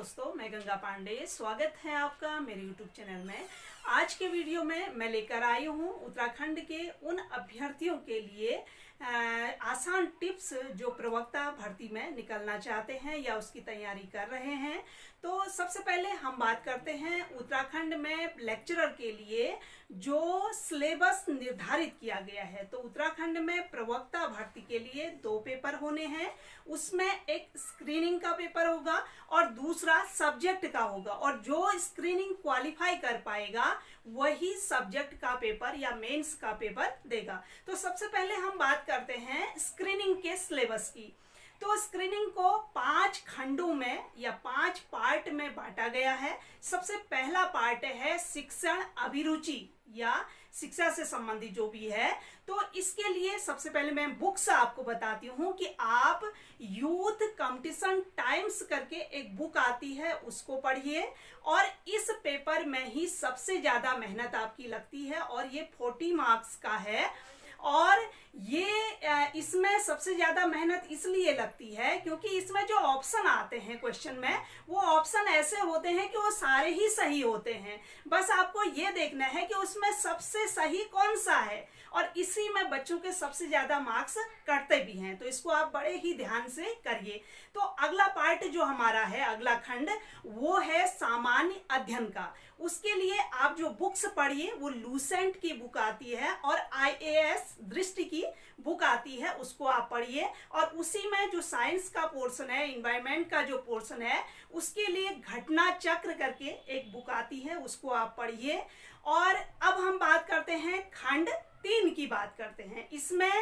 दोस्तों, मैं गंगा पांडे। स्वागत है आपका मेरे YouTube चैनल में। आज के वीडियो में मैं लेकर आई हूँ उत्तराखंड के उन अभ्यर्थियों के लिए आसान टिप्स जो प्रवक्ता भर्ती में निकलना चाहते हैं या उसकी तैयारी कर रहे हैं। तो सबसे पहले हम बात करते हैं उत्तराखंड में लेक्चरर के लिए जो सिलेबस निर्धारित किया गया है। तो उत्तराखंड में प्रवक्ता भर्ती के लिए 2 पेपर होने हैं। उसमें एक स्क्रीनिंग का पेपर होगा और दूसरा सब्जेक्ट का होगा, और जो स्क्रीनिंग क्वालिफाई कर पाएगा वही सब्जेक्ट का पेपर या मेंस का पेपर देगा। तो सबसे पहले हम बात करते हैं स्क्रीनिंग के सिलेबस की। तो स्क्रीनिंग को 5 खंडों में या 5 पार्ट में बांटा गया है। सबसे पहला पार्ट है शिक्षण अभिरुचि या शिक्षा से संबंधित जो भी है। तो इसके लिए सबसे पहले मैं बुक्स आपको बताती हूँ कि आप यूथ कंपटीशन टाइम्स करके एक बुक आती है, उसको पढ़िए। और इस पेपर में ही सबसे ज्यादा मेहनत आपकी लगती है और ये 40 मार्क्स का है। और ये इसमें सबसे ज्यादा मेहनत इसलिए लगती है क्योंकि इसमें जो ऑप्शन आते हैं क्वेश्चन में, वो ऑप्शन ऐसे होते हैं कि वो सारे ही सही होते हैं। बस आपको ये देखना है कि उसमें सबसे सही कौन सा है, और इसी में बच्चों के सबसे ज्यादा मार्क्स कटते भी हैं। तो इसको आप बड़े ही ध्यान से करिए। तो अगला पार्ट जो हमारा है, अगला खंड, वो है सामान्य अध्ययन का। उसके लिए आप जो बुक्स पढ़िए वो लूसेंट की बुक आती है और IAS दृष्टि की बुक आती है, उसको आप पढ़िए। और उसी में जो साइंस का पोर्शन है, एनवायरनमेंट का जो पोर्शन है, उसके लिए घटना चक्र करके एक बुक आती है, उसको आप पढ़िए। और अब हम बात करते हैं खंड 3 की बात करते हैं। इसमें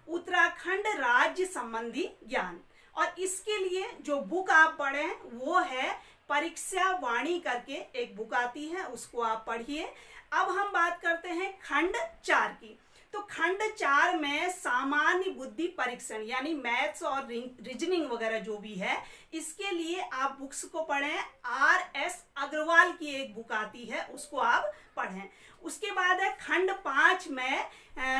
उत्तराखंड राज्य संबंधी ज्ञान, और इसके लिए जो बुक आप पढ़ें वो है परीक्षा वाणी करके एक बुक आती है, उसको आप पढ़िए। अब हम बात करते हैं खंड 4 की। तो खंड 4 में सामान्य बुद्धि परीक्षण यानी मैथ्स और रीजनिंग वगैरह जो भी है, इसके लिए आप बुक्स को पढ़ें। RS अग्रवाल की एक बुक आती है, उसको आप पढ़ें। उसके बाद है खंड 5 में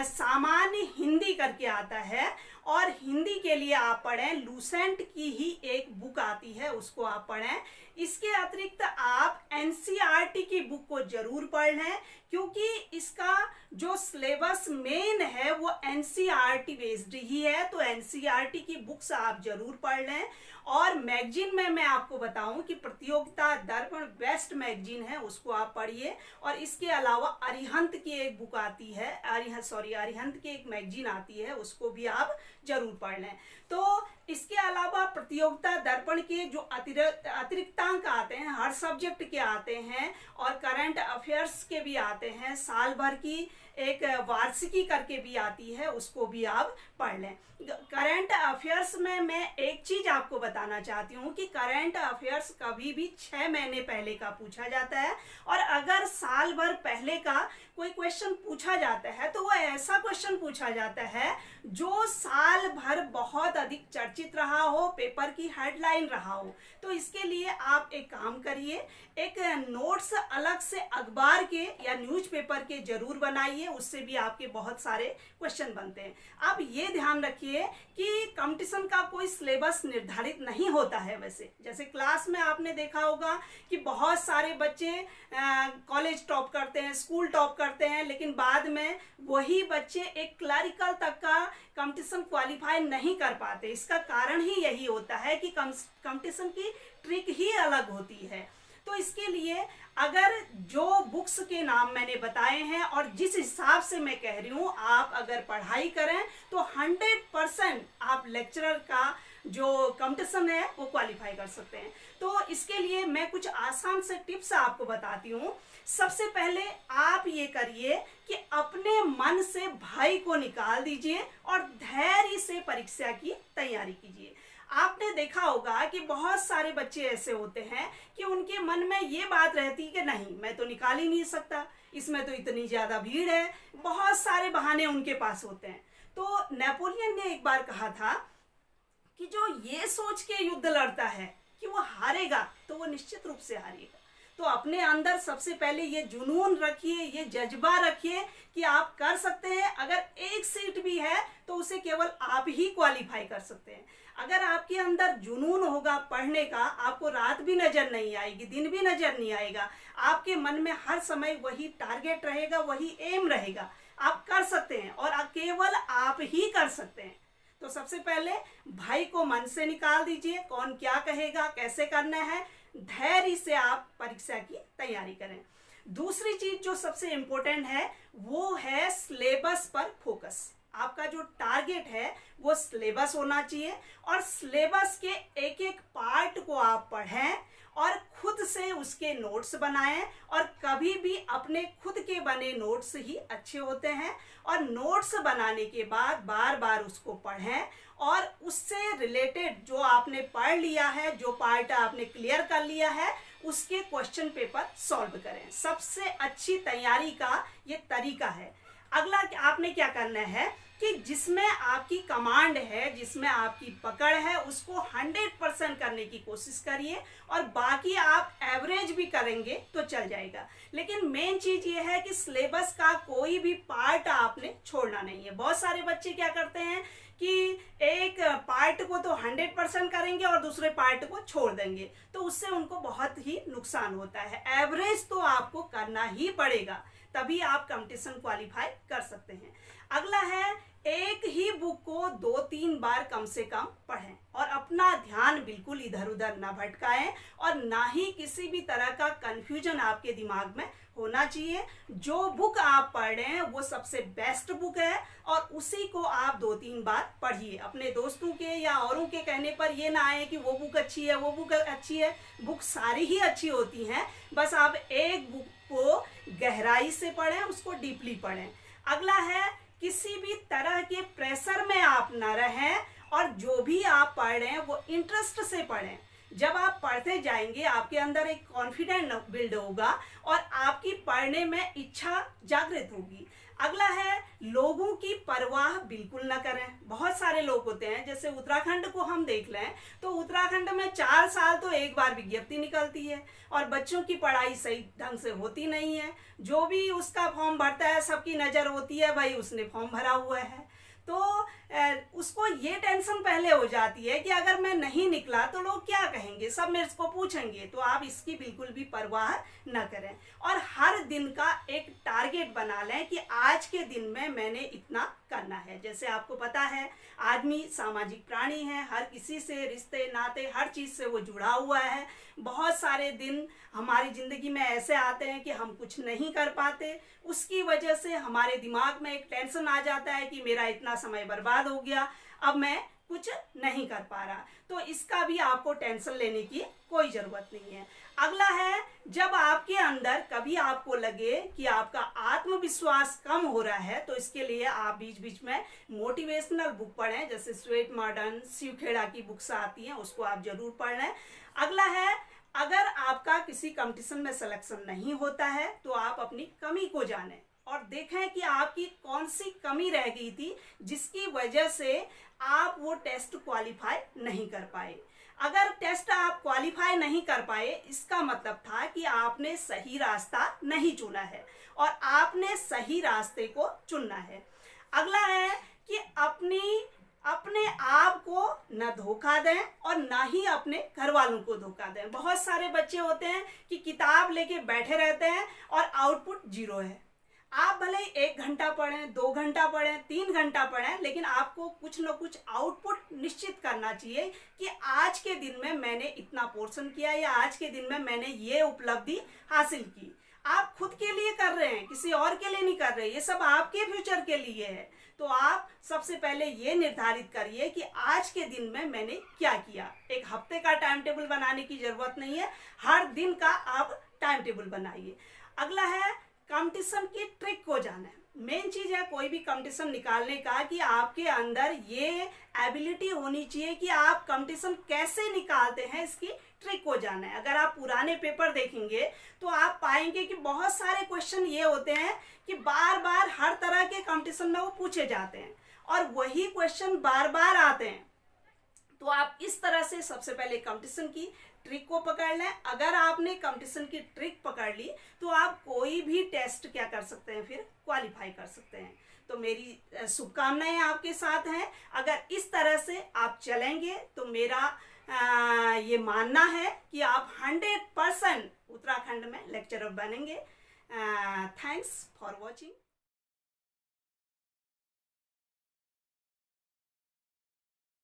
सामान्य हिंदी करके आता है, और हिंदी के लिए आप पढ़ें लूसेंट की ही एक बुक आती है, उसको आप पढ़ें। इसके अतिरिक्त आप NCERT की बुक को जरूर पढ़ लें, क्योंकि इसका जो सिलेबस मेन है वो NCERT बेस्ड ही है। तो NCERT की बुक्स आप जरूर पढ़ लें। और मैगजीन में मैं आपको बताऊं कि प्रतियोगिता दर्पण बेस्ट मैगजीन है, उसको आप पढ़िए। और इसके अलावा अरिहंत की एक बुक आती है, अरिहंत की एक मैगजीन आती है, उसको भी आप जरूर पढ़ लें। तो इसके अलावा प्रतियोगिता दर्पण के जो अतिरिक्तांक आते हैं, हर सब्जेक्ट के आते हैं, और करंट अफेयर्स के भी आते हैं, साल भर की एक वार्षिकी करके भी आती है, उसको भी आप पढ़ लें। करंट अफेयर्स में मैं एक चीज आपको बताना चाहती हूँ कि करंट अफेयर्स कभी भी 6 महीने पहले का पूछा जाता है, और अगर साल भर पहले का कोई क्वेश्चन पूछा जाता है तो वो ऐसा क्वेश्चन पूछा जाता है जो साल भर बहुत अधिक चर्चित रहा हो, पेपर की हेडलाइन रहा हो। तो इसके लिए आप एक काम करिए, एक नोट्स अलग से अखबार के या न्यूज़पेपर के जरूर बनाइए, उससे भी आपके बहुत सारे क्वेश्चन बनते हैं। अब ये ध्यान रखिए कि कंपटीशन का कोई सिलेबस निर्धारित नहीं होता है। वैसे जैसे क्लास में आपने देखा होगा कि बहुत सारे बच्चे कॉलेज टॉप करते हैं, स्कूल टॉप करते हैं, लेकिन बाद में वही बच्चे एक क्लरिकल तक का कंपटीशन क्वालिफाई नहीं कर पाते। इसका कारण ही यही होता है कि कंपटीशन की ट्रिक ही अलग होती है। तो इसके लिए अगर जो बुक्स के नाम मैंने बताए हैं और जिस हिसाब से मैं कह रही हूँ, आप अगर पढ़ाई करें तो 100% आप लेक्चरर का जो कंपटीशन है वो क्वालिफाई कर सकते हैं। तो इसके लिए मैं कुछ आसान से टिप्स आपको बताती हूँ। सबसे पहले आप ये करिए कि अपने मन से भय को निकाल दीजिए और धैर्य से परीक्षा की तैयारी कीजिए। आपने देखा होगा कि बहुत सारे बच्चे ऐसे होते हैं कि उनके मन में ये बात रहती है कि नहीं, मैं तो निकाल ही नहीं सकता, इसमें तो इतनी ज्यादा भीड़ है, बहुत सारे बहाने उनके पास होते हैं। तो नेपोलियन ने एक बार कहा था कि जो ये सोच के युद्ध लड़ता है कि वो हारेगा, तो वो निश्चित रूप से हारेगा। तो तो अपने अंदर सबसे पहले ये जुनून रखिए, ये जज्बा रखिए कि आप कर सकते हैं। अगर एक सीट भी है तो उसे केवल आप ही क्वालिफाई कर सकते हैं। अगर आपके अंदर जुनून होगा पढ़ने का, आपको रात भी नजर नहीं आएगी, दिन भी नजर नहीं आएगा, आपके मन में हर समय वही टारगेट रहेगा, वही एम रहेगा। आप कर सकते हैं और केवल आप ही कर सकते हैं। तो सबसे पहले भाई को मन से निकाल दीजिए, कौन क्या कहेगा, कैसे करना है। धैर्य से आप परीक्षा की तैयारी करें। दूसरी चीज जो सबसे इंपॉर्टेंट है वो है सिलेबस पर फोकस। आपका जो टारगेट है वो सिलेबस होना चाहिए और सिलेबस के एक एक पार्ट को आप पढ़ें और खुद से उसके नोट्स बनाएं। और कभी भी अपने खुद के बने नोट्स ही अच्छे होते हैं। और नोट्स बनाने के बाद बार बार उसको पढ़ें और उससे रिलेटेड जो आपने पढ़ लिया है, जो पार्ट आपने क्लियर कर लिया है, उसके क्वेश्चन पेपर सॉल्व करें। सबसे अच्छी तैयारी का ये तरीका है। अगला आपने क्या करना है कि जिसमें आपकी कमांड है, जिसमें आपकी पकड़ है, उसको 100% करने की कोशिश करिए और बाकी आप एवरेज भी करेंगे तो चल जाएगा। लेकिन मेन चीज ये है कि सिलेबस का कोई भी पार्ट आपने छोड़ना नहीं है। बहुत सारे बच्चे क्या करते हैं कि एक पार्ट को तो 100% करेंगे और दूसरे पार्ट को छोड़ देंगे, तो उससे उनको बहुत ही नुकसान होता है। एवरेज तो आपको करना ही पड़ेगा, तभी आप कंपटीशन क्वालिफाई कर सकते हैं। अगला है एक ही बुक को 2-3 बार कम से कम पढ़ें और अपना ध्यान बिल्कुल इधर उधर ना भटकाएं और ना ही किसी भी तरह का कंफ्यूजन आपके दिमाग में होना चाहिए। जो बुक आप पढ़ रहे हैं वो सबसे बेस्ट बुक है और उसी को आप 2-3 बार पढ़िए। अपने दोस्तों के या औरों के कहने पर ये ना आए कि वो बुक अच्छी है, वो बुक अच्छी है। बुक सारी ही अच्छी होती हैं, बस आप एक बुक को गहराई से पढ़ें, उसको डीपली पढ़ें। अगला है किसी भी तरह के प्रेशर में आप न रहें और जो भी आप पढ़ रहे हैं वो इंटरेस्ट से पढ़ें। जब आप पढ़ते जाएंगे आपके अंदर एक कॉन्फिडेंस बिल्ड होगा और आपकी पढ़ने में इच्छा जागृत होगी। अगला है लोगों की परवाह बिल्कुल न करें। बहुत सारे लोग होते हैं, जैसे उत्तराखंड को हम देख लें तो उत्तराखंड में 4 साल तो एक बार विज्ञप्ति निकलती है और बच्चों की पढ़ाई सही ढंग से होती नहीं है। जो भी उसका फॉर्म भरता है सबकी नज़र होती है भाई उसने फॉर्म भरा हुआ है, तो उसको ये टेंशन पहले हो जाती है कि अगर मैं नहीं निकला तो लोग क्या कहेंगे, सब मेरे को पूछेंगे। तो आप इसकी बिल्कुल भी परवाह न करें और हर दिन का एक टारगेट बना लें कि आज के दिन में मैंने इतना करना है। जैसे आपको पता है आदमी सामाजिक प्राणी है, हर किसी से रिश्ते नाते हर चीज़ से वो जुड़ा हुआ है। बहुत सारे दिन हमारी ज़िंदगी में ऐसे आते हैं कि हम कुछ नहीं कर पाते, उसकी वजह से हमारे दिमाग में एक टेंशन आ जाता है कि मेरा इतना समय बर्बाद हो गया, अब मैं कुछ नहीं कर पा रहा। तो इसका भी आपको टेंशन लेने की कोई ज़रूरत नहीं है। अगला है जब आपके अंदर कभी आपको लगे कि आपका आत्मविश्वास कम हो रहा है तो इसके लिए आप बीच बीच में मोटिवेशनल बुक पढ़ें, जैसे स्वेट मॉडर्न, शिव खेड़ा की बुक्स आती हैं, उसको आप जरूर पढ़ लें। अगला है अगर आपका किसी कंपटीशन में सिलेक्शन नहीं होता है तो आप अपनी कमी को जानें और देखें कि आपकी कौन सी कमी रह गई थी जिसकी वजह से आप वो टेस्ट क्वालिफाई नहीं कर पाए। अगर टेस्ट आप क्वालिफाई नहीं कर पाए इसका मतलब था कि आपने सही रास्ता नहीं चुना है और आपने सही रास्ते को चुनना है। अगला है कि अपने आप को न धोखा दें और ना ही अपने घर वालों को धोखा दें। बहुत सारे बच्चे होते हैं कि किताब लेके बैठे रहते हैं और आउटपुट 0 है। आप भले 1 घंटा पढ़ें, 2 घंटा पढ़ें, 3 घंटा पढ़ें, लेकिन आपको कुछ न कुछ आउटपुट निश्चित करना चाहिए कि आज के दिन में मैंने इतना पोर्शन किया या आज के दिन में मैंने ये उपलब्धि हासिल की। आप खुद के लिए कर रहे हैं, किसी और के लिए नहीं कर रहे, ये सब आपके फ्यूचर के लिए है। तो आप सबसे पहले ये निर्धारित करिए कि आज के दिन में मैंने क्या किया। एक हफ्ते का टाइम टेबल बनाने की जरूरत नहीं है, हर दिन का आप टाइम टेबल बनाइए। अगला है कंपटीशन की ट्रिक को जाने। मेन चीज है कोई भी कंपटीशन निकालने का कि आपके अंदर ये एबिलिटी होनी चाहिए कि आप कंपटीशन कैसे निकालते हैं, इसकी ट्रिक को जाना है। अगर आप पुराने पेपर देखेंगे तो आप पाएंगे कि बहुत सारे क्वेश्चन ये होते हैं कि बार बार हर तरह के कंपटीशन में वो पूछे जाते हैं और वही क्वेश्चन बार बार आते हैं। तो आप इस तरह से सबसे पहले कंपटीशन की ट्रिक को पकड़ लें। अगर आपने कंपटीशन की ट्रिक पकड़ ली तो आप कोई भी टेस्ट क्या कर सकते हैं, फिर क्वालिफाई कर सकते हैं। तो मेरी शुभकामनाएं आपके साथ हैं। अगर इस तरह से आप चलेंगे तो मेरा ये मानना है कि आप 100% उत्तराखंड में लेक्चरर बनेंगे। Thanks for watching.